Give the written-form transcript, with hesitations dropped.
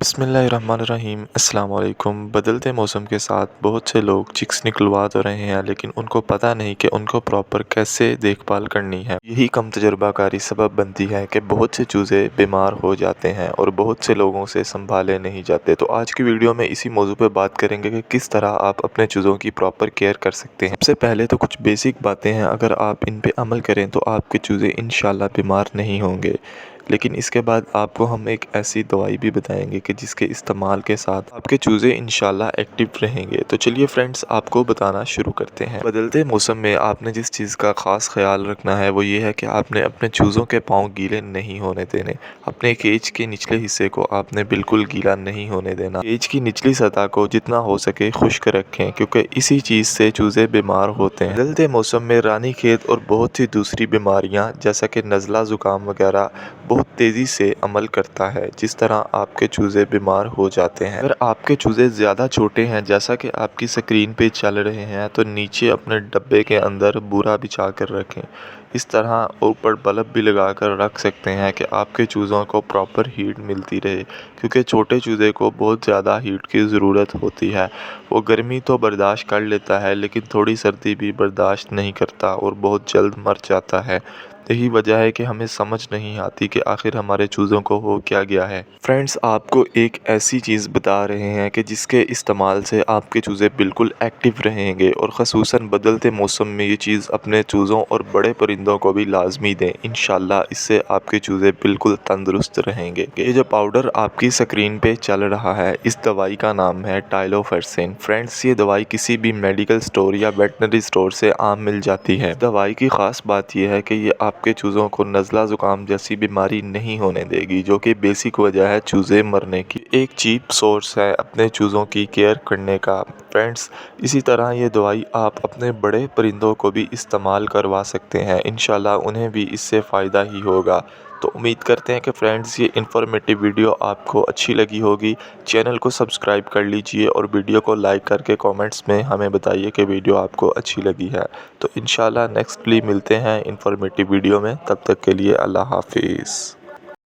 बिस्मिल्लाहिर्रहमानिर्रहीम। अस्सलाम वालेकुम। बदलते मौसम के साथ बहुत से लोग चिक्स निकलवा तो रहे हैं, लेकिन उनको पता नहीं कि उनको प्रॉपर कैसे देखभाल करनी है। यही कम तजुर्बाकारी सबब बनती है कि बहुत से चूज़े बीमार हो जाते हैं और बहुत से लोगों से संभाले नहीं जाते। तो आज की वीडियो में इसी मौजू पर बात करेंगे कि किस तरह आप अपने चूज़ों की प्रॉपर केयर कर सकते हैं। सबसे पहले तो कुछ बेसिक बातें हैं, अगर आप इन पर अमल करें तो आपके चूज़े इंशाल्लाह बीमार नहीं होंगे। लेकिन इसके बाद आपको हम एक ऐसी दवाई भी बताएंगे कि जिसके इस्तेमाल के साथ आपके चूज़े इंशाल्लाह एक्टिव रहेंगे। तो चलिए फ्रेंड्स, आपको बताना शुरू करते हैं। बदलते मौसम में आपने जिस चीज़ का ख़ास ख्याल रखना है वो ये है कि आपने अपने चूज़ों के पाँव गीले नहीं होने देने। अपने केज के निचले हिस्से को आपने बिल्कुल गीला नहीं होने देना। केज की निचली सतह को जितना हो सके खुश्क रखें, क्योंकि इसी चीज़ से चूज़े बीमार होते हैं। बदलते मौसम में रानीखेत और बहुत सी दूसरी बीमारियाँ जैसा कि नज़ला ज़ुकाम वगैरह बहुत तेज़ी से अमल करता है, जिस तरह आपके चूज़े बीमार हो जाते हैं। अगर आपके चूज़े ज़्यादा छोटे हैं जैसा कि आपकी स्क्रीन पे चल रहे हैं, तो नीचे अपने डब्बे के अंदर बूरा बिछा कर रखें। इस तरह ऊपर बल्ब भी लगा कर रख सकते हैं कि आपके चूज़ों को प्रॉपर हीट मिलती रहे, क्योंकि छोटे चूज़े को बहुत ज़्यादा हीट की ज़रूरत होती है। वो गर्मी तो बर्दाश्त कर लेता है, लेकिन थोड़ी सर्दी भी बर्दाश्त नहीं करता और बहुत जल्द मर जाता है। यही वजह है कि हमें समझ नहीं आती कि आखिर हमारे चूज़ों को हो क्या गया है। फ्रेंड्स, आपको एक ऐसी चीज़ बता रहे हैं कि जिसके इस्तेमाल से आपके चूज़े बिल्कुल एक्टिव रहेंगे, और ख़ुसूसन बदलते मौसम में ये चीज़ अपने चूज़ों और बड़े परिंदों को भी लाजमी दें। इंशाल्लाह इससे आपके चूज़े बिल्कुल तंदुरुस्त रहेंगे। ये जो पाउडर आपकी स्क्रीन पे चल रहा है, इस दवाई का नाम है टाइलोफर्सिन। फ्रेंड्स, ये दवाई किसी भी मेडिकल स्टोर या वेटनरी स्टोर से आम मिल जाती है। दवाई की ख़ास बात यह है कि ये आपके चूज़ों को नज़ला ज़ुकाम जैसी बीमारी नहीं होने देगी, जो कि बेसिक वजह है चूज़े मरने की। एक चीप सोर्स है अपने चूज़ों की केयर करने का। फ्रेंड्स, इसी तरह ये दवाई आप अपने बड़े परिंदों को भी इस्तेमाल करवा सकते हैं। इंशाल्लाह उन्हें भी इससे फ़ायदा ही होगा। तो उम्मीद करते हैं कि फ्रेंड्स, ये इन्फॉर्मेटिव वीडियो आपको अच्छी लगी होगी। चैनल को सब्सक्राइब कर लीजिए और वीडियो को लाइक करके कमेंट्स में हमें बताइए कि वीडियो आपको अच्छी लगी है। तो इंशाल्लाह नेक्स्टली मिलते हैं इन्फॉर्मेटिव वीडियो में। तब तक के लिए अल्लाह हाफिज़।